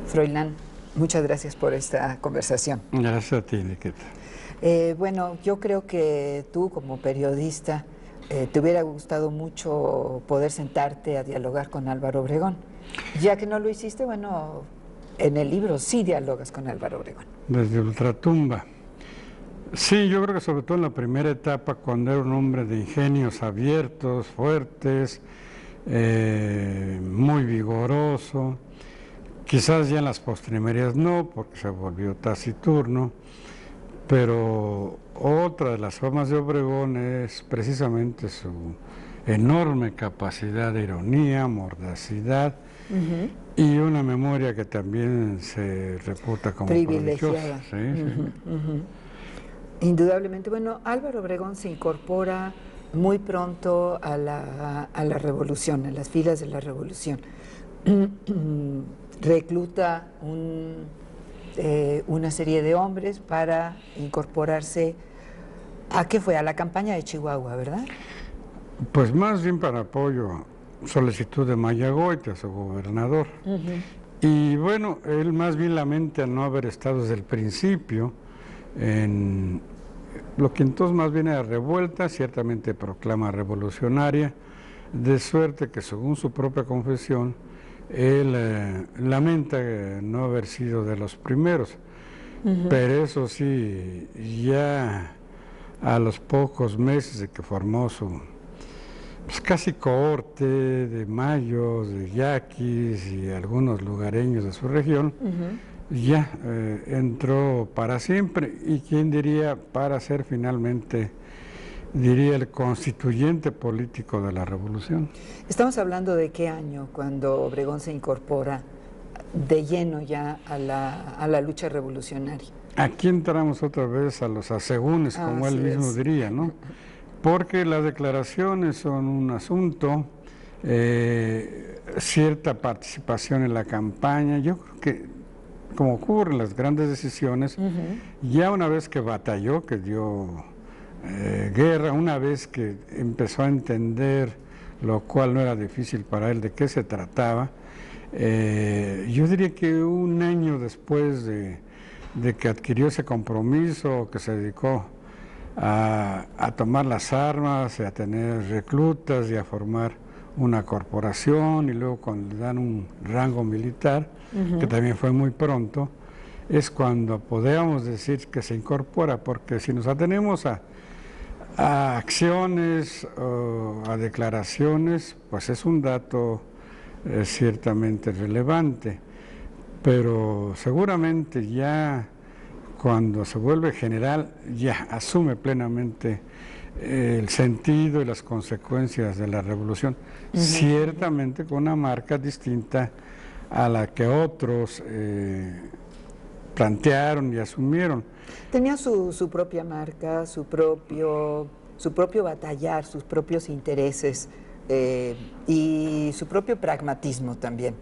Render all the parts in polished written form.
Froilán, muchas gracias por esta conversación. Gracias a ti, Niqueta. Bueno, yo creo que tú como periodista te hubiera gustado mucho poder sentarte a dialogar con Álvaro Obregón. Ya que no lo hiciste, bueno, en el libro sí dialogas con Álvaro Obregón. Desde Ultratumba. Sí, yo creo que sobre todo en la primera etapa, cuando era un hombre de ingenios abiertos, fuertes, muy vigoroso. Quizás ya en las postrimerías no, porque se volvió taciturno, pero otra de las formas de Obregón es precisamente su enorme capacidad de ironía, mordacidad y una memoria que también se reputa como privilegiada. Sí. Indudablemente. Bueno, Álvaro Obregón se incorpora muy pronto a la revolución, a las filas de la revolución. Recluta una serie de hombres para incorporarse a ¿qué fue? A la campaña de Chihuahua, ¿verdad? Pues más bien para apoyo, solicitud de Mayagoite a su gobernador. Y bueno, él más bien lamenta no haber estado desde el principio en lo que entonces más bien era revuelta, ciertamente proclama revolucionaria, de suerte que según su propia confesión, él lamenta no haber sido de los primeros, pero eso sí, ya a los pocos meses de que formó su casi cohorte de mayos, de yaquis y algunos lugareños de su región, ya entró para siempre, y quién diría para ser finalmente, diría, el constituyente político de la revolución. Estamos hablando de qué año cuando Obregón se incorpora de lleno ya a la lucha revolucionaria. Aquí entramos otra vez a los asegúnes, como él mismo diría, ¿no? Porque las declaraciones son un asunto, cierta participación en la campaña. Yo creo que, como ocurre en las grandes decisiones, ya una vez que batalló, que dio guerra, una vez que empezó a entender, lo cual no era difícil para él, de qué se trataba, yo diría que un año después de que adquirió ese compromiso, que se dedicó a tomar las armas, a tener reclutas y a formar una corporación, y luego cuando le dan un rango militar, que también fue muy pronto, es cuando podemos decir que se incorpora, porque si nos atenemos a acciones o a declaraciones, pues es un dato ciertamente relevante, pero seguramente ya cuando se vuelve general, ya asume plenamente el sentido y las consecuencias de la revolución, ciertamente con una marca distinta a la que otros plantearon y asumieron. Tenía su propia marca, su propio batallar, sus propios intereses y su propio pragmatismo también.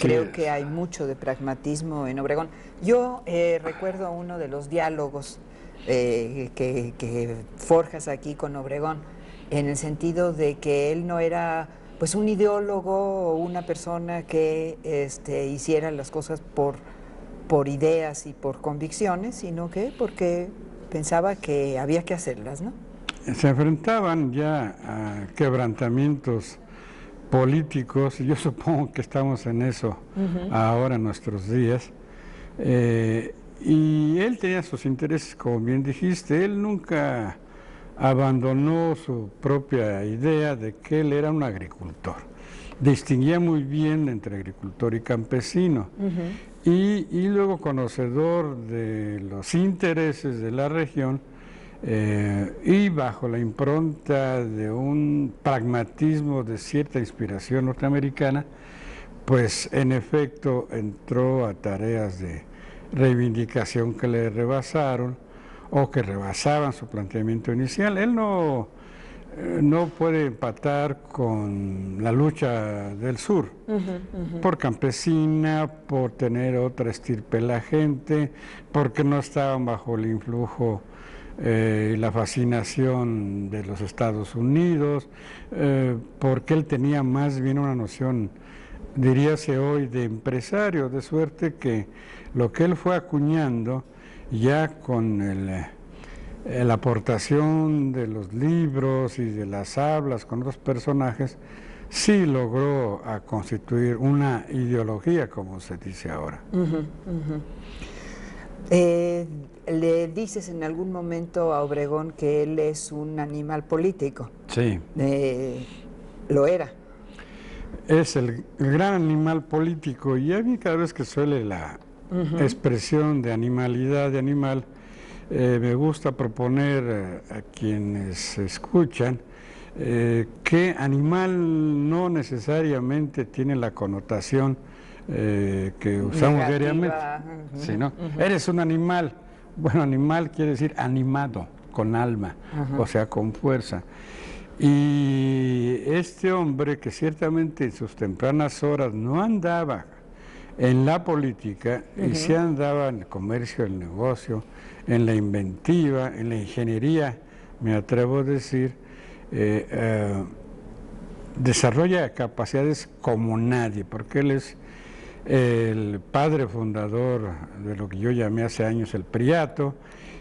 Creo que hay mucho de pragmatismo en Obregón. Yo recuerdo uno de los diálogos que forjas aquí con Obregón, en el sentido de que él no era pues un ideólogo o una persona que hiciera las cosas por ideas y por convicciones, sino que porque pensaba que había que hacerlas, ¿no? Se enfrentaban ya a quebrantamientos políticos, y yo supongo que estamos en eso ahora en nuestros días, y él tenía sus intereses, como bien dijiste. Él nunca abandonó su propia idea de que él era un agricultor, distinguía muy bien entre agricultor y campesino, y luego conocedor de los intereses de la región, y bajo la impronta de un pragmatismo de cierta inspiración norteamericana, pues en efecto entró a tareas de reivindicación que le rebasaron o que rebasaban su planteamiento inicial. Él no puede empatar con la lucha del sur, por campesina, por tener otra estirpe la gente, porque no estaban bajo el influjo y la fascinación de los Estados Unidos, porque él tenía más bien una noción diríase hoy, de empresario, de suerte que lo que él fue acuñando ya con la aportación de los libros y de las hablas con otros personajes, sí logró a constituir una ideología, como se dice ahora. Le dices en algún momento a Obregón que él es un animal político. Sí. Lo era. Es el gran animal político, y a mí cada vez que suele la expresión de animalidad, de animal, me gusta proponer a quienes escuchan que animal no necesariamente tiene la connotación que usamos negativa diariamente. Sí, ¿no? Eres un animal. Bueno, animal quiere decir animado, con alma, o sea, con fuerza. Y este hombre, que ciertamente en sus tempranas horas no andaba en la política, y sí andaba en el comercio, el negocio, en la inventiva, en la ingeniería, me atrevo a decir, desarrolla capacidades como nadie, porque él es el padre fundador de lo que yo llamé hace años el Priato,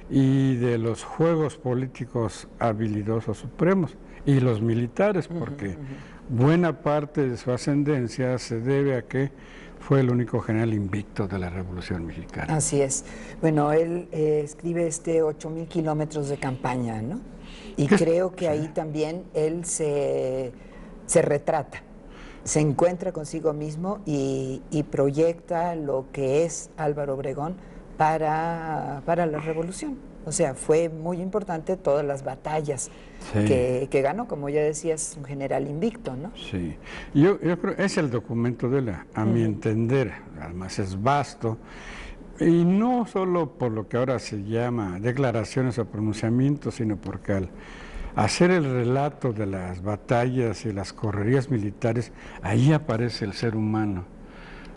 y de los juegos políticos habilidosos supremos, y los militares, porque buena parte de su ascendencia se debe a que fue el único general invicto de la Revolución Mexicana. Así es. Bueno, él escribe 8.000 kilómetros de campaña, ¿no? Y creo que ahí también él se retrata, se encuentra consigo mismo y proyecta lo que es Álvaro Obregón para la revolución. O sea, fue muy importante todas las batallas que ganó, como ya decías, un general invicto, ¿no? Sí, yo creo que es el documento de él, a mi entender, además es vasto, y no solo por lo que ahora se llama declaraciones o pronunciamientos, sino porque al hacer el relato de las batallas y las correrías militares, ahí aparece el ser humano,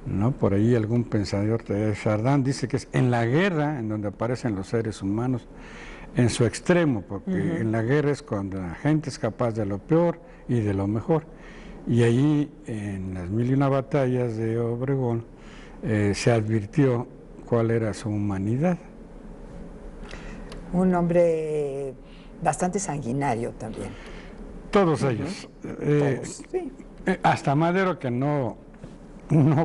¿no? Por ahí algún pensador de Chardin dice que es en la guerra en donde aparecen los seres humanos en su extremo, porque en la guerra es cuando la gente es capaz de lo peor y de lo mejor. Y ahí, en las 1001 batallas de Obregón, se advirtió cuál era su humanidad. Un hombre bastante sanguinario también. Todos ellos. Todos, sí. Hasta Madero, que no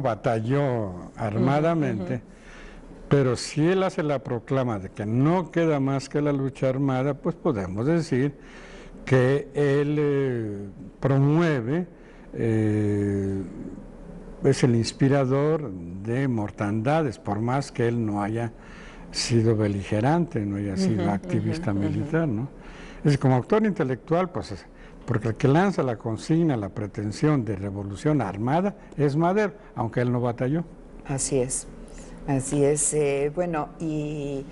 batalló armadamente, pero si él hace la proclama de que no queda más que la lucha armada, pues podemos decir que él promueve, es el inspirador de mortandades, por más que él no haya sido beligerante, no haya sido activista militar, ¿no? Es como autor intelectual, pues porque el que lanza la consigna, la pretensión de revolución armada es Madero, aunque él no batalló. Así es, así es. Bueno, y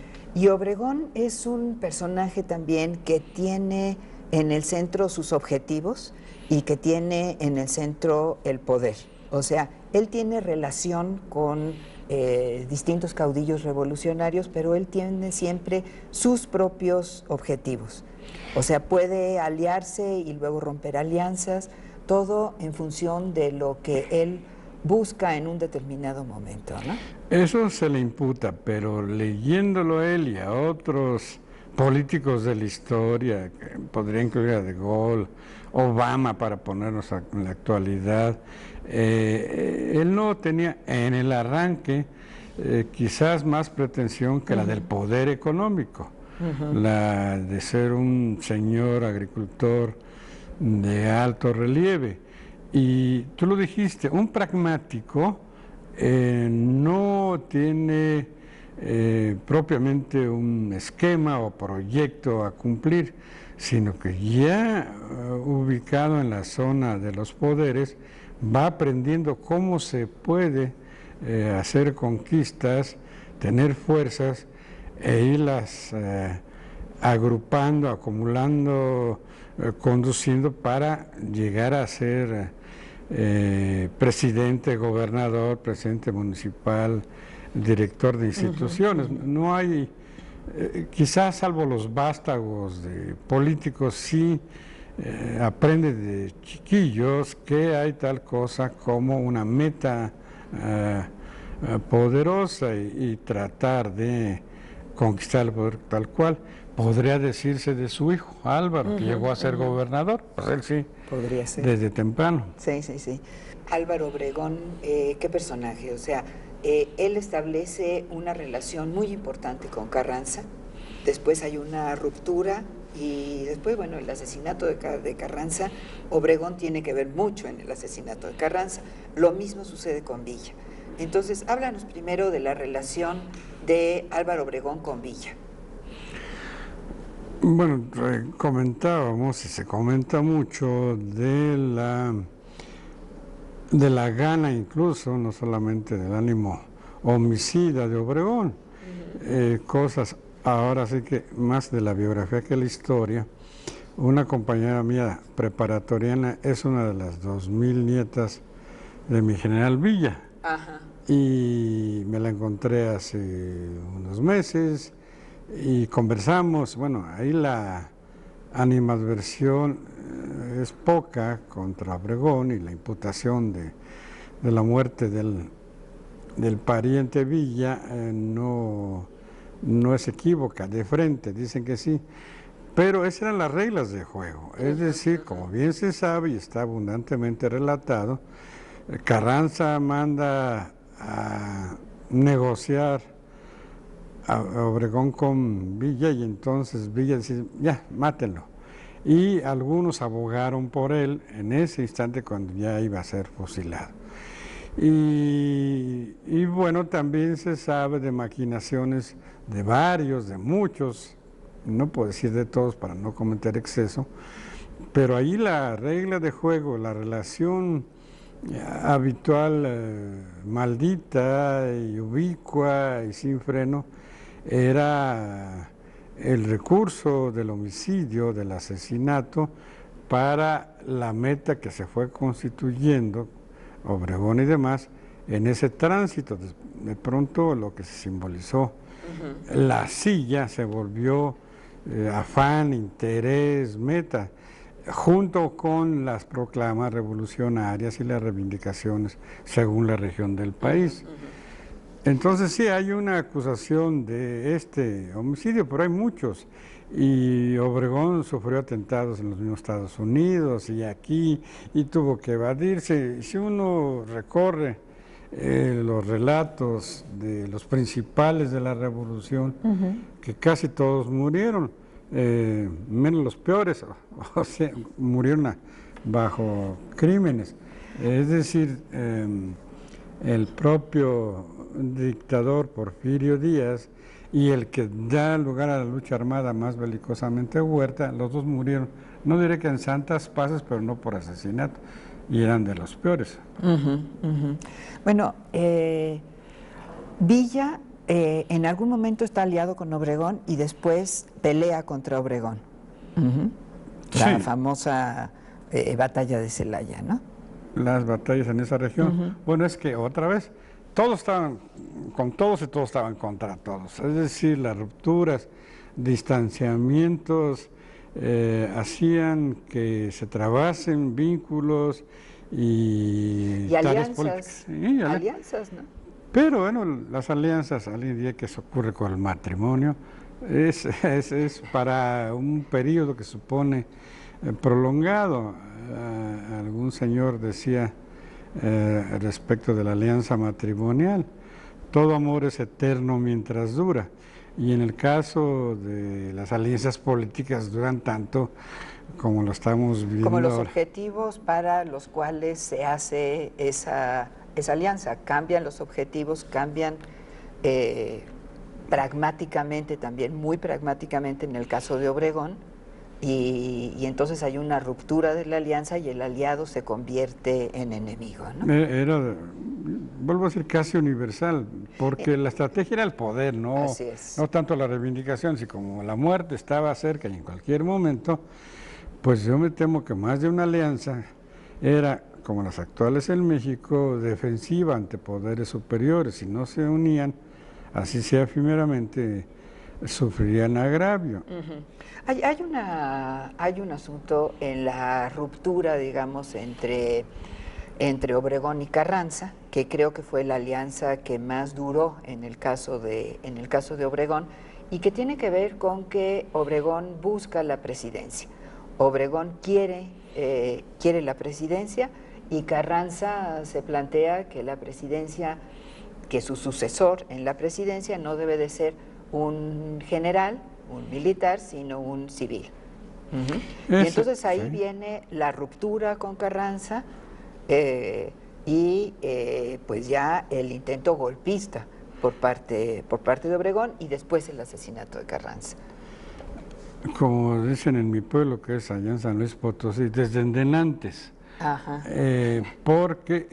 Obregón es un personaje también que tiene en el centro sus objetivos y que tiene en el centro el poder. O sea, él tiene relación con distintos caudillos revolucionarios, pero él tiene siempre sus propios objetivos. O sea, puede aliarse y luego romper alianzas, todo en función de lo que él busca en un determinado momento, ¿no? Eso se le imputa, pero leyéndolo a él y a otros políticos de la historia, que podría incluir a De Gaulle, Obama, para ponernos en la actualidad, él no tenía en el arranque quizás más pretensión que la del poder económico, la de ser un señor agricultor de alto relieve. Y tú lo dijiste, un pragmático no tiene propiamente un esquema o proyecto a cumplir, sino que ya ubicado en la zona de los poderes, va aprendiendo cómo se puede hacer conquistas, tener fuerzas e irlas agrupando, acumulando, conduciendo para llegar a ser presidente, gobernador, presidente municipal, director de instituciones. No hay, quizás salvo los vástagos de políticos, sí aprende de chiquillos que hay tal cosa como una meta poderosa y tratar de conquistar el poder tal cual. Podría decirse de su hijo, Álvaro, que llegó a ser gobernador, pues él sí, podría ser. Desde temprano. Sí, sí, sí. Álvaro Obregón, ¿qué personaje? O sea, él establece una relación muy importante con Carranza, después hay una ruptura y después, bueno, el asesinato de Carranza, Obregón tiene que ver mucho en el asesinato de Carranza, lo mismo sucede con Villa. Entonces, háblanos primero de la relación de Álvaro Obregón con Villa. Bueno, comentábamos y se comenta mucho de la gana incluso, no solamente del ánimo homicida de Obregón, cosas ahora sí que más de la biografía que la historia. Una compañera mía preparatoriana es una de las 2000 nietas de mi general Villa. Ajá. Y me la encontré hace unos meses y conversamos. Bueno, ahí la animadversión es poca contra Obregón y la imputación de la muerte del pariente Villa no es equívoca, de frente, dicen que sí. Pero esas eran las reglas de juego. Es decir, como bien se sabe y está abundantemente relatado, Carranza manda a negociar a Obregón con Villa y entonces Villa dice, ya, mátenlo. Y algunos abogaron por él en ese instante cuando ya iba a ser fusilado. Y bueno, también se sabe de maquinaciones de varios, de muchos, no puedo decir de todos para no cometer exceso, pero ahí la regla de juego, la relación habitual, maldita y ubicua y sin freno, era el recurso del homicidio, del asesinato, para la meta que se fue constituyendo, Obregón y demás, en ese tránsito. De pronto lo que se simbolizó, la silla se volvió afán, interés, meta, junto con las proclamas revolucionarias y las reivindicaciones según la región del país. Entonces sí, hay una acusación de este homicidio, pero hay muchos. Y Obregón sufrió atentados en los mismos Estados Unidos y aquí, y tuvo que evadirse. Si uno recorre los relatos de los principales de la revolución, que casi todos murieron, menos los peores, o sea, murieron bajo crímenes. Es decir, el propio dictador Porfirio Díaz y el que da lugar a la lucha armada más belicosamente Huerta, los dos murieron, no diré que en santas paces, pero no por asesinato, y eran de los peores. Bueno, Villa en algún momento está aliado con Obregón y después pelea contra Obregón. La famosa batalla de Celaya, ¿no? Las batallas en esa región. Bueno, es que otra vez, todos estaban con todos y todos estaban contra todos. Es decir, las rupturas, distanciamientos, hacían que se trabasen vínculos y alianzas. Sí, alianzas, ¿no? Pero bueno, las alianzas, alguien diría que eso ocurre con el matrimonio, es para un periodo que supone prolongado. Algún señor decía respecto de la alianza matrimonial, todo amor es eterno mientras dura, y en el caso de las alianzas políticas duran tanto como lo estamos viendo como los ahora. Objetivos para los cuales se hace esa alianza, cambian los objetivos, cambian pragmáticamente también, muy pragmáticamente en el caso de Obregón, y entonces hay una ruptura de la alianza y el aliado se convierte en enemigo, ¿no? Era, vuelvo a decir, casi universal, porque la estrategia era el poder, no tanto la reivindicación, sino como la muerte estaba cerca y en cualquier momento, pues yo me temo que más de una alianza era, como las actuales en México, defensiva ante poderes superiores. Si no se unían, así sea efímeramente, sufrirían agravio. Hay un asunto en la ruptura, digamos, entre Obregón y Carranza, que creo que fue la alianza que más duró en el caso de Obregón, y que tiene que ver con que Obregón busca la presidencia. Obregón quiere la presidencia, y Carranza se plantea que la presidencia, que su sucesor en la presidencia no debe de ser un general, un militar, sino un civil. Y entonces ahí viene la ruptura con Carranza, pues ya el intento golpista por parte de Obregón, y después el asesinato de Carranza. Como dicen en mi pueblo, que es allá en San Luis Potosí, desde antes, porque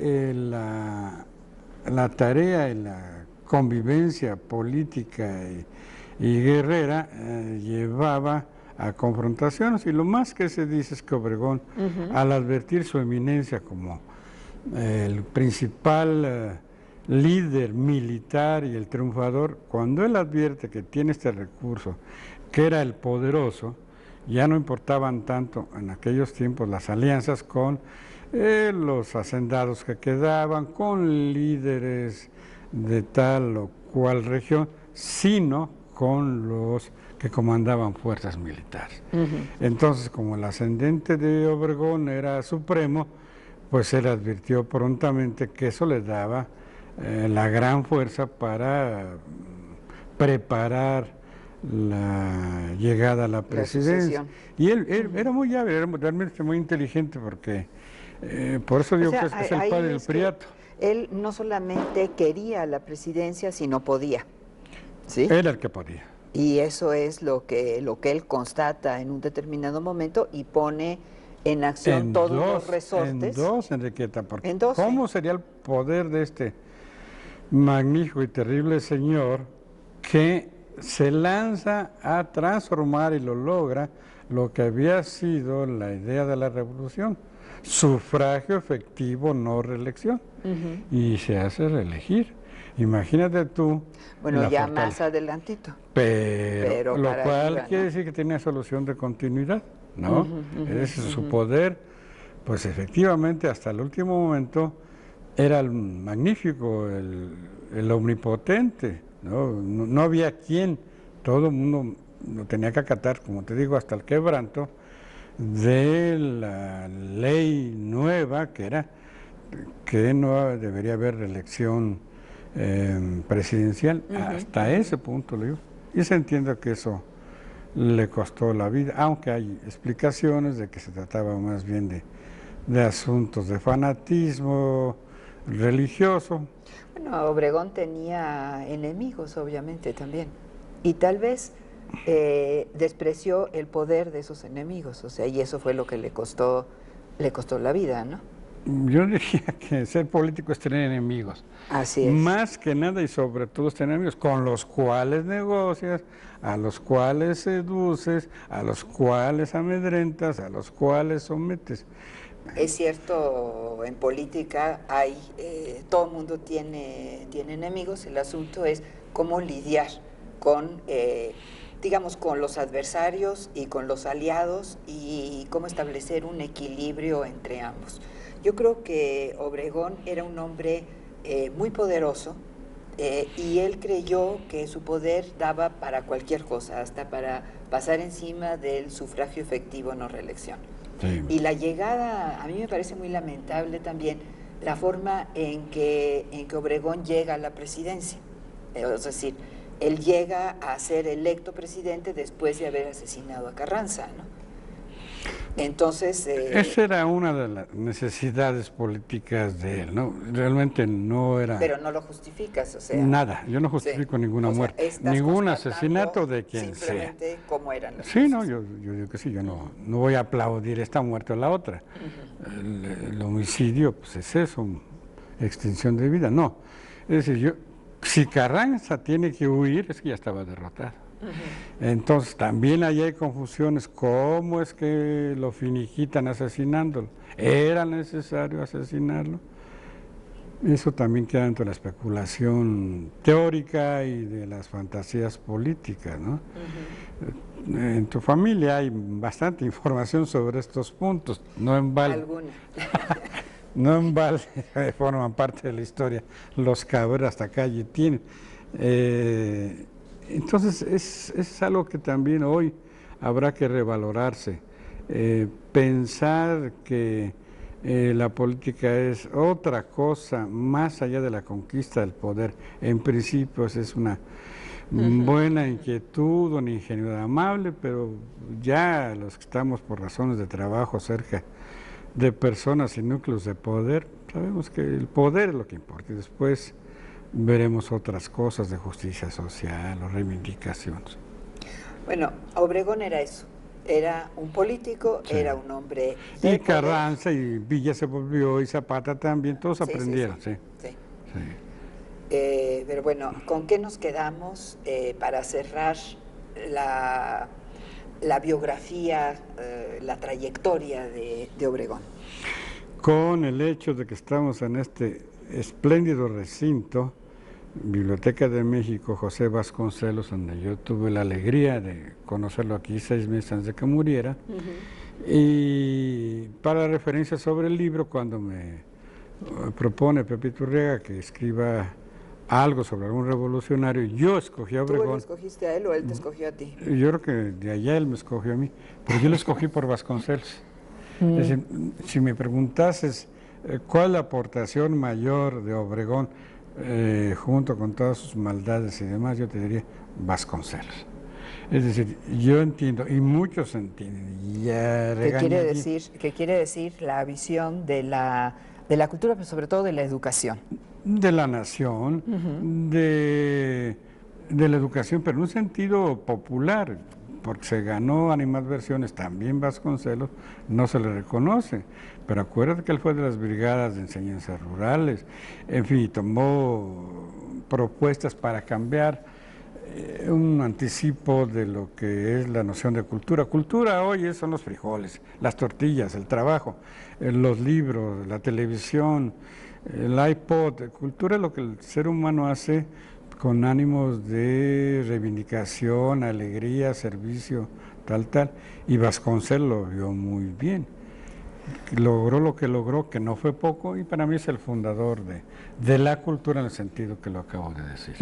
la tarea y la convivencia política y guerrera llevaba a confrontaciones, y lo más que se dice es que Obregón, al advertir su eminencia como el principal líder militar y el triunfador, cuando él advierte que tiene este recurso, que era el poderoso, ya no importaban tanto en aquellos tiempos las alianzas con los hacendados que quedaban, con líderes de tal o cual región, sino con los que comandaban fuerzas militares. Entonces, como el ascendente de Obregón era supremo, pues él advirtió prontamente que eso le daba la gran fuerza para preparar la llegada a la presidencia. Y él era muy hábil, era realmente muy inteligente, porque por eso digo que es el padre del Priato. Él no solamente quería la presidencia, sino podía. ¿Sí? Era el que podía. Y eso es lo que él constata en un determinado momento y pone en acción todos los resortes. En dos, Enriqueta, porque ¿cómo sería el poder de este magnífico y terrible señor que se lanza a transformar, y lo logra, lo que había sido la idea de la revolución: sufragio efectivo, no reelección, y se hace reelegir? Imagínate tú. Bueno, ya más adelantito. Pero lo cual quiere decir que tiene solución de continuidad, ¿no? Su poder, pues efectivamente hasta el último momento era el magnífico, el omnipotente, ¿no? No había quien, todo el mundo lo tenía que acatar, como te digo, hasta el quebranto de la ley nueva, que era que no debería haber reelección presidencial. Hasta ese punto le digo. Y se entiende que eso le costó la vida, aunque hay explicaciones de que se trataba más bien de asuntos de fanatismo religioso. Bueno, Obregón tenía enemigos, obviamente, también, y tal vez despreció el poder de esos enemigos, o sea, y eso fue lo que le costó la vida, ¿no? Yo diría que ser político es tener enemigos. Así es. Más que nada, y sobre todo es tener enemigos con los cuales negocias, a los cuales seduces, a los cuales amedrentas, a los cuales sometes. Es cierto, en política hay, todo el mundo tiene enemigos. El asunto es cómo lidiar con, digamos, con los adversarios y con los aliados, y cómo establecer un equilibrio entre ambos. Yo creo que Obregón era un hombre muy poderoso, y él creyó que su poder daba para cualquier cosa, hasta para pasar encima del sufragio efectivo, no reelección. Sí. Y la llegada, a mí me parece muy lamentable también la forma en que Obregón llega a la presidencia. Es decir, él llega a ser electo presidente después de haber asesinado a Carranza, ¿no? Entonces... esa era una de las necesidades políticas de él, ¿no? Realmente no era... Pero no lo justificas, o sea... Nada, yo no justifico ninguna muerte, ningún asesinato de quien sea. Simplemente cómo eran las cosas. No, yo digo que sí, yo no voy a aplaudir esta muerte o la otra. El homicidio, pues es eso, extinción de vida, no. Es decir, si Carranza tiene que huir, es que ya estaba derrotado. Entonces también ahí hay confusiones. ¿Cómo es que lo finiquitan asesinándolo? ¿Era necesario asesinarlo? Eso también queda dentro de la especulación teórica y de las fantasías políticas, ¿no? En tu familia hay bastante información sobre estos puntos, no en balde. Alguna. No en balde forman parte de la historia, los cabros hasta calle tienen. Entonces es algo que también hoy habrá que revalorarse, pensar que la política es otra cosa más allá de la conquista del poder. En principio es una buena inquietud, una ingenuidad amable, pero ya los que estamos por razones de trabajo cerca de personas y núcleos de poder, sabemos que el poder es lo que importa y después veremos otras cosas de justicia social o reivindicaciones. Bueno, Obregón era eso, era un político, sí. Era un hombre de y Carranza poder. Y Villa se volvió y Zapata también, todos sí, aprendieron, sí. Pero bueno, ¿con qué nos quedamos para cerrar la biografía, la trayectoria de Obregón? Con el hecho de que estamos en este espléndido recinto, Biblioteca de México, José Vasconcelos, donde yo tuve la alegría de conocerlo aquí 6 meses antes de que muriera, y para referencia sobre el libro, cuando me propone Pepe Iturriaga que escriba algo sobre algún revolucionario, yo escogí a Obregón. ¿Tú lo escogiste a él o él te escogió a ti? Yo creo que de allá él me escogió a mí, pero yo lo escogí por Vasconcelos. Es decir, si me preguntases cuál es la aportación mayor de Obregón, junto con todas sus maldades y demás, yo te diría Vasconcelos. Es decir, yo entiendo, y muchos entienden, ya ¿Qué quiere decir la visión de la cultura, pero sobre todo de la educación? De la nación, de la educación, pero en un sentido popular, porque se ganó animadversiones, también Vasconcelos, no se le reconoce, pero acuérdate que él fue de las brigadas de enseñanzas rurales, en fin, tomó propuestas para cambiar un anticipo de lo que es la noción de cultura. Cultura hoy son los frijoles, las tortillas, el trabajo, los libros, la televisión, el iPod. Cultura es lo que el ser humano hace con ánimos de reivindicación, alegría, servicio, tal, y Vasconcelos lo vio muy bien. Logró lo que logró, que no fue poco, y para mí es el fundador de la cultura en el sentido que lo acabo de decir.